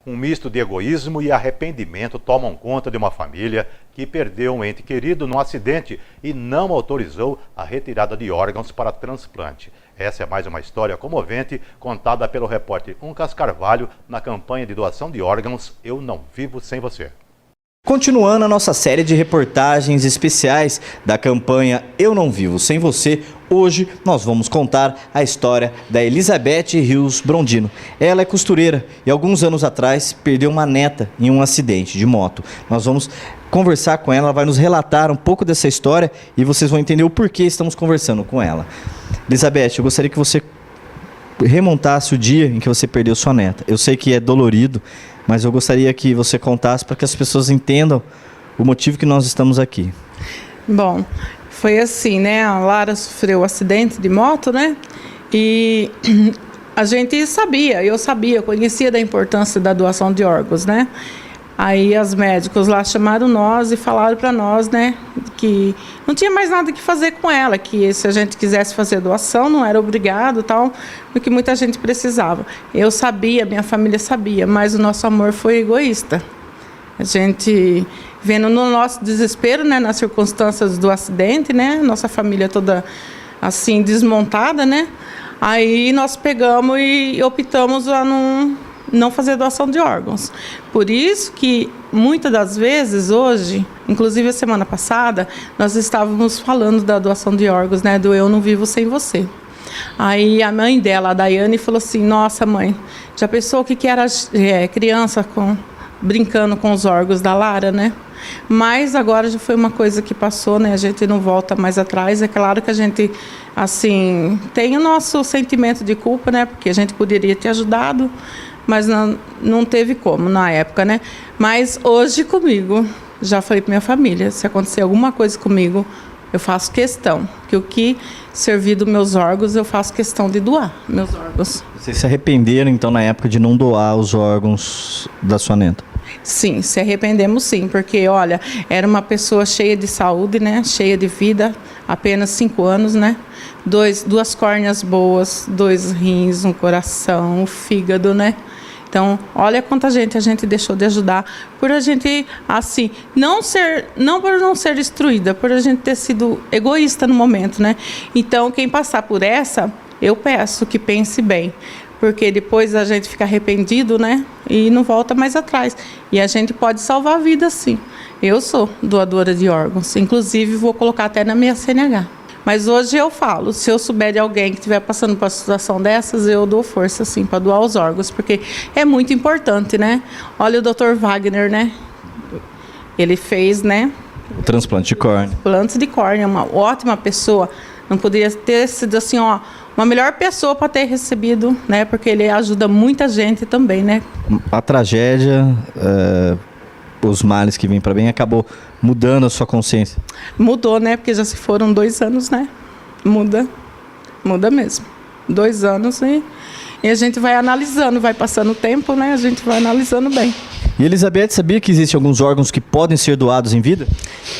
Um misto de egoísmo e arrependimento tomam conta de uma família que perdeu um ente querido num acidente e não autorizou a retirada de órgãos para transplante. Essa é mais uma história comovente contada pelo repórter Uncas Carvalho na campanha de doação de órgãos Eu Não Vivo Sem Você. Continuando a nossa série de reportagens especiais da campanha Eu Não Vivo Sem Você, hoje nós vamos contar a história da Elizabeth Rios Brondino. Ela é costureira e alguns anos atrás perdeu uma neta em um acidente de moto. Nós vamos conversar com ela, ela vai nos relatar um pouco dessa história e vocês vão entender o porquê estamos conversando com ela. Elizabeth, eu gostaria que você remontasse o dia em que você perdeu sua neta. Eu sei que é dolorido, mas eu gostaria que você contasse para que as pessoas entendam o motivo que nós estamos aqui. Bom, foi assim, né? A Lara sofreu um acidente de moto, né? E a gente sabia, eu conhecia da importância da doação de órgãos, né? Aí os médicos lá chamaram nós e falaram para nós, né, que não tinha mais nada que fazer com ela, que se a gente quisesse fazer doação não era obrigado, tal, porque muita gente precisava. Eu sabia, minha família sabia, mas o nosso amor foi egoísta. A gente, vendo no nosso desespero, né, nas circunstâncias do acidente, né, nossa família toda assim desmontada, né, aí nós pegamos e optamos a não fazer doação de órgãos. Por isso que, muitas das vezes, hoje, inclusive a semana passada, nós estávamos falando da doação de órgãos, né, do Eu Não Vivo Sem Você. Aí a mãe dela, a Daiane, falou assim, nossa mãe, já pensou o que era criança brincando com os órgãos da Lara, né? Mas agora já foi uma coisa que passou, né? A gente não volta mais atrás. É claro que a gente, assim, tem o nosso sentimento de culpa, né? Porque a gente poderia ter ajudado, mas não teve como na época, né? Mas hoje comigo, já falei para minha família, se acontecer alguma coisa comigo, eu faço questão, que o que servir dos meus órgãos, eu faço questão de doar meus órgãos. Vocês se arrependeram, então, na época de não doar os órgãos da sua neta? Sim, se arrependemos sim, porque, olha, era uma pessoa cheia de saúde, né? Cheia de vida, apenas 5 anos, né? Duas córneas boas, 2 rins, um coração, um fígado, né? Então, olha quanta gente a gente deixou de ajudar por a gente, assim, não por não ser destruída, por a gente ter sido egoísta no momento, né? Então, quem passar por essa, eu peço que pense bem, porque depois a gente fica arrependido, né? E não volta mais atrás. E a gente pode salvar a vida, sim. Eu sou doadora de órgãos, inclusive vou colocar até na minha CNH. Mas hoje eu falo, se eu souber de alguém que estiver passando por uma situação dessas, eu dou força, assim, para doar os órgãos, porque é muito importante, né? Olha o Dr. Wagner, né? Ele fez, né? O transplante de córnea. Transplante de córnea, uma ótima pessoa. Não poderia ter sido, assim, ó, uma melhor pessoa para ter recebido, né? Porque ele ajuda muita gente também, né? A tragédia, os males que vêm para bem, acabou mudando a sua consciência? Mudou, né? Porque já se foram 2 anos, né? Muda mesmo. 2 anos e a gente vai analisando, vai passando o tempo, né? A gente vai analisando bem. E Elizabeth, sabia que existem alguns órgãos que podem ser doados em vida?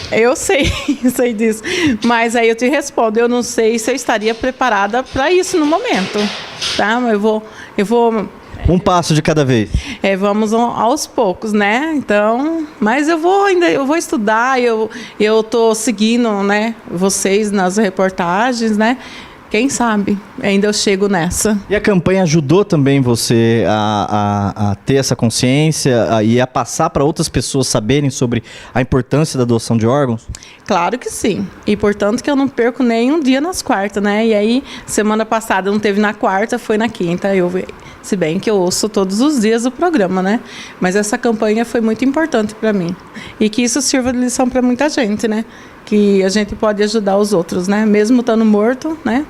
Eu sei, sei disso. Mas aí eu te respondo, eu não sei se eu estaria preparada para isso no momento, tá? Mas eu vou um passo de cada vez. Vamos aos poucos, né? Então, mas eu vou estudar, eu tô seguindo, né, vocês nas reportagens, né? Quem sabe ainda eu chego nessa. E a campanha ajudou também você a ter essa consciência e a passar para outras pessoas saberem sobre a importância da doação de órgãos? Claro que sim. E portanto que eu não perco nenhum dia nas quartas, né? E aí, semana passada não teve na quarta, foi na quinta. Se bem que eu ouço todos os dias o programa, né? Mas essa campanha foi muito importante para mim. E que isso sirva de lição para muita gente, né? Que a gente pode ajudar os outros, né? Mesmo estando morto, né?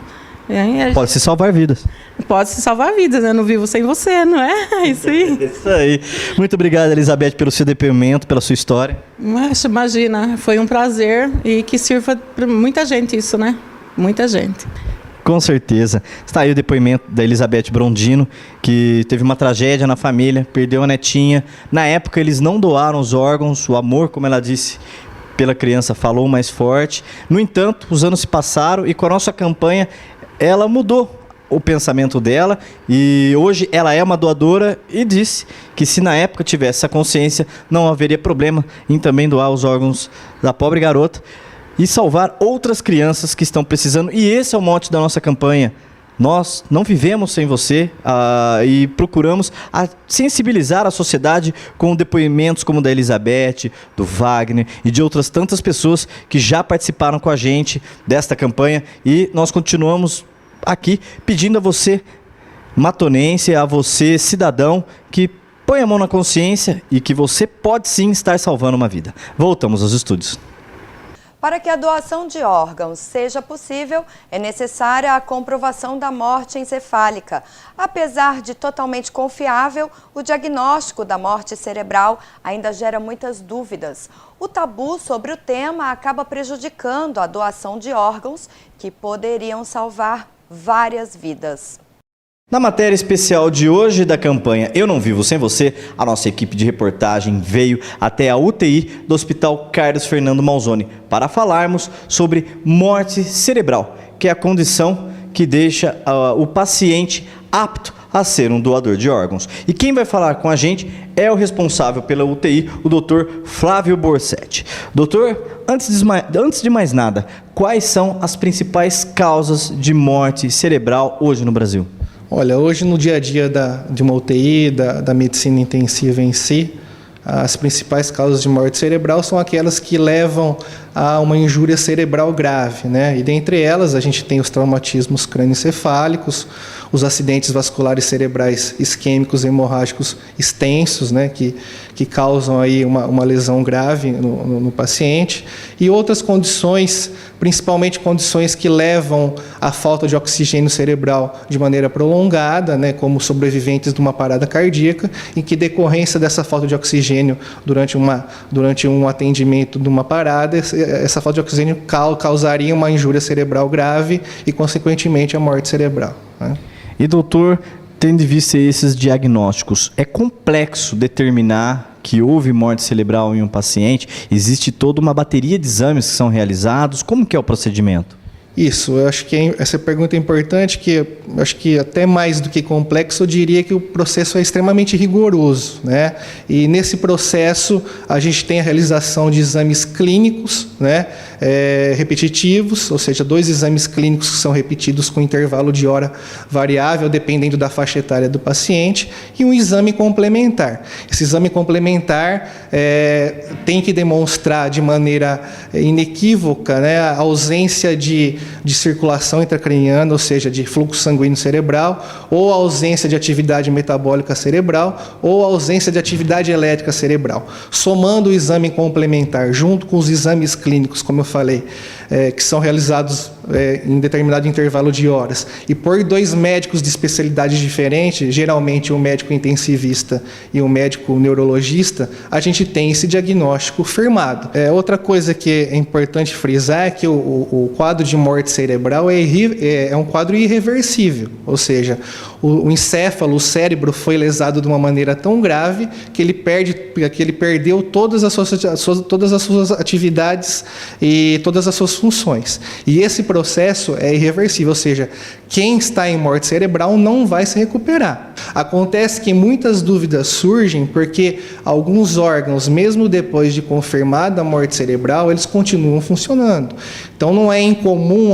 Pode se salvar vidas. Pode se salvar vidas, né? Eu não vivo sem você, não é? É isso aí. Isso aí. Muito obrigado, Elizabeth, pelo seu depoimento, pela sua história. Mas, imagina, foi um prazer e que sirva para muita gente isso, né? Muita gente. Com certeza. Está aí o depoimento da Elizabeth Brondino, que teve uma tragédia na família, perdeu a netinha. Na época, eles não doaram os órgãos, o amor, como ela disse, pela criança falou mais forte. No entanto, os anos se passaram e com a nossa campanha, ela mudou o pensamento dela e hoje ela é uma doadora e disse que se na época tivesse essa consciência não haveria problema em também doar os órgãos da pobre garota e salvar outras crianças que estão precisando. E esse é o mote da nossa campanha. Nós não vivemos sem você e procuramos sensibilizar a sociedade com depoimentos como o da Elizabeth, do Wagner e de outras tantas pessoas que já participaram com a gente desta campanha. E nós continuamos aqui pedindo a você, matonense, a você, cidadão, que põe a mão na consciência e que você pode sim estar salvando uma vida. Voltamos aos estúdios. Para que a doação de órgãos seja possível, é necessária a comprovação da morte encefálica. Apesar de totalmente confiável, o diagnóstico da morte cerebral ainda gera muitas dúvidas. O tabu sobre o tema acaba prejudicando a doação de órgãos que poderiam salvar várias vidas. Na matéria especial de hoje da campanha Eu Não Vivo Sem Você, a nossa equipe de reportagem veio até a UTI do Hospital Carlos Fernando Malzone para falarmos sobre morte cerebral, que é a condição que deixa o paciente apto a ser um doador de órgãos. E quem vai falar com a gente é o responsável pela UTI, o Dr. Flávio Borsetti. Doutor, antes de mais nada, quais são as principais causas de morte cerebral hoje no Brasil? Olha, hoje no dia a dia de uma UTI, da medicina intensiva em si, as principais causas de morte cerebral são aquelas que levam a uma injúria cerebral grave, né? E dentre elas a gente tem os traumatismos crânioencefálicos, os acidentes vasculares cerebrais isquêmicos e hemorrágicos extensos, né? Que causam aí uma lesão grave no paciente, e outras condições, principalmente condições que levam à falta de oxigênio cerebral de maneira prolongada, né? Como sobreviventes de uma parada cardíaca, em que decorrência dessa falta de oxigênio durante um atendimento de uma parada, essa falta de oxigênio causaria uma injúria cerebral grave e, consequentemente, a morte cerebral, né? E, doutor, tendo em vista esses diagnósticos, é complexo determinar que houve morte cerebral em um paciente? Existe toda uma bateria de exames que são realizados? Como que é o procedimento? Isso, eu acho que essa pergunta é importante, que eu acho que até mais do que complexo, eu diria que o processo é extremamente rigoroso, né? E nesse processo a gente tem a realização de exames clínicos, né? Repetitivos, ou seja, 2 exames clínicos que são repetidos com intervalo de hora variável, dependendo da faixa etária do paciente, e um exame complementar. Esse exame complementar tem que demonstrar de maneira inequívoca, né, a ausência de circulação intracraniana, ou seja, de fluxo sanguíneo cerebral, ou a ausência de atividade metabólica cerebral, ou a ausência de atividade elétrica cerebral. Somando o exame complementar junto com os exames clínicos, como eu falei, que são realizados em determinado intervalo de horas, e por 2 médicos de especialidades diferentes, geralmente um médico intensivista e um médico neurologista, a gente tem esse diagnóstico firmado. Outra coisa que é importante frisar é que o quadro de morte cerebral é um quadro irreversível, ou seja, o encéfalo, o cérebro foi lesado de uma maneira tão grave que ele perdeu todas as suas atividades e todas as suas funções. E esse processo é irreversível, ou seja, quem está em morte cerebral não vai se recuperar. Acontece que muitas dúvidas surgem porque alguns órgãos, mesmo depois de confirmada a morte cerebral, eles continuam funcionando. Então não é incomum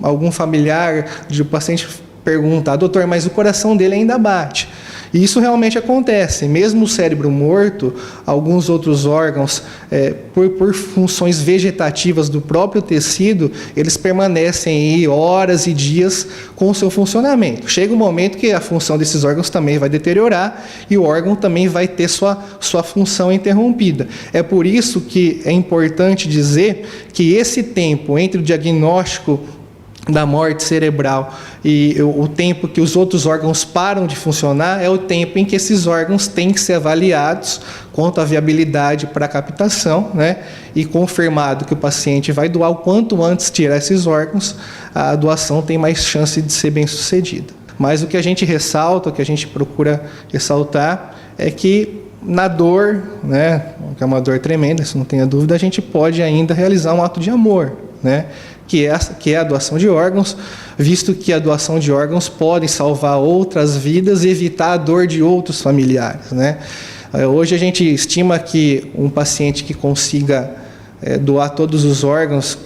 algum familiar de paciente perguntar: doutor, mas o coração dele ainda bate. E isso realmente acontece. Mesmo o cérebro morto, alguns outros órgãos, por funções vegetativas do próprio tecido, eles permanecem aí horas e dias com o seu funcionamento. Chega um momento que a função desses órgãos também vai deteriorar e o órgão também vai ter sua função interrompida. É por isso que é importante dizer que esse tempo entre o diagnóstico da morte cerebral e o tempo que os outros órgãos param de funcionar é o tempo em que esses órgãos têm que ser avaliados quanto à viabilidade para a captação, né? E confirmado que o paciente vai doar o quanto antes tirar esses órgãos, a doação tem mais chance de ser bem sucedida. Mas o que a gente ressalta, o que a gente procura ressaltar é que na dor, né, que é uma dor tremenda, isso não tenha dúvida, a gente pode ainda realizar um ato de amor, né? que é a doação de órgãos, visto que a doação de órgãos pode salvar outras vidas e evitar a dor de outros familiares, né? Hoje a gente estima que um paciente que consiga doar todos os órgãos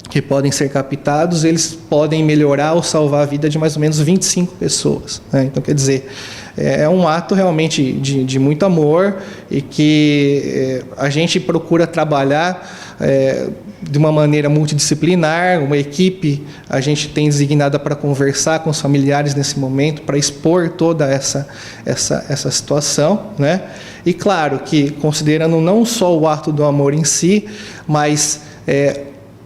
que podem ser captados, eles podem melhorar ou salvar a vida de mais ou menos 25 pessoas, né? Então, quer dizer, é um ato realmente de muito amor e que a gente procura trabalhar de uma maneira multidisciplinar, uma equipe a gente tem designada para conversar com os familiares nesse momento, para expor toda essa situação, né? E claro que considerando não só o ato do amor em si, mas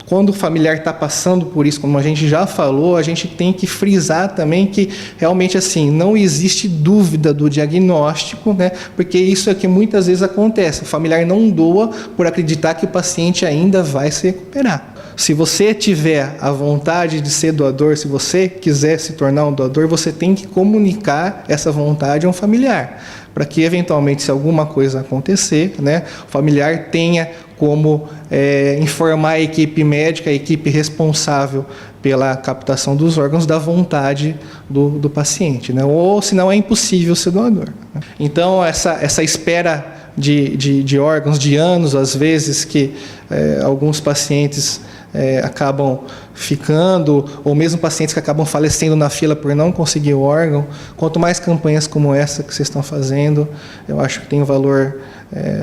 quando o familiar está passando por isso, como a gente já falou, a gente tem que frisar também que realmente assim não existe dúvida do diagnóstico, né? Porque isso é que muitas vezes acontece. O familiar não doa por acreditar que o paciente ainda vai se recuperar. Se você tiver a vontade de ser doador, se você quiser se tornar um doador, você tem que comunicar essa vontade a um familiar, para que eventualmente, se alguma coisa acontecer, né, o familiar tenha como informar a equipe médica, a equipe responsável pela captação dos órgãos, da vontade do paciente, né? Ou senão é impossível ser doador. Então essa espera de órgãos de anos, às vezes, que alguns pacientes acabam ficando, ou mesmo pacientes que acabam falecendo na fila por não conseguir o órgão, quanto mais campanhas como essa que vocês estão fazendo, eu acho que tem um valor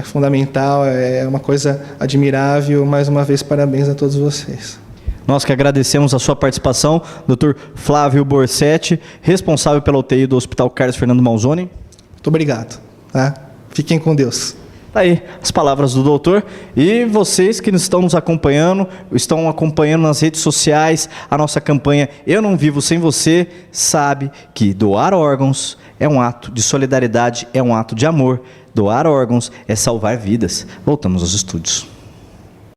fundamental, é uma coisa admirável. Mais uma vez, parabéns a todos vocês. Nós que agradecemos a sua participação, Dr. Flávio Borsetti, responsável pela UTI do Hospital Carlos Fernando Manzoni. Muito obrigado. Tá? Fiquem com Deus. Tá aí as palavras do doutor. E vocês que estão nos acompanhando, estão acompanhando nas redes sociais a nossa campanha Eu Não Vivo Sem Você, sabe que doar órgãos é um ato de solidariedade, é um ato de amor. Doar órgãos é salvar vidas. Voltamos aos estúdios.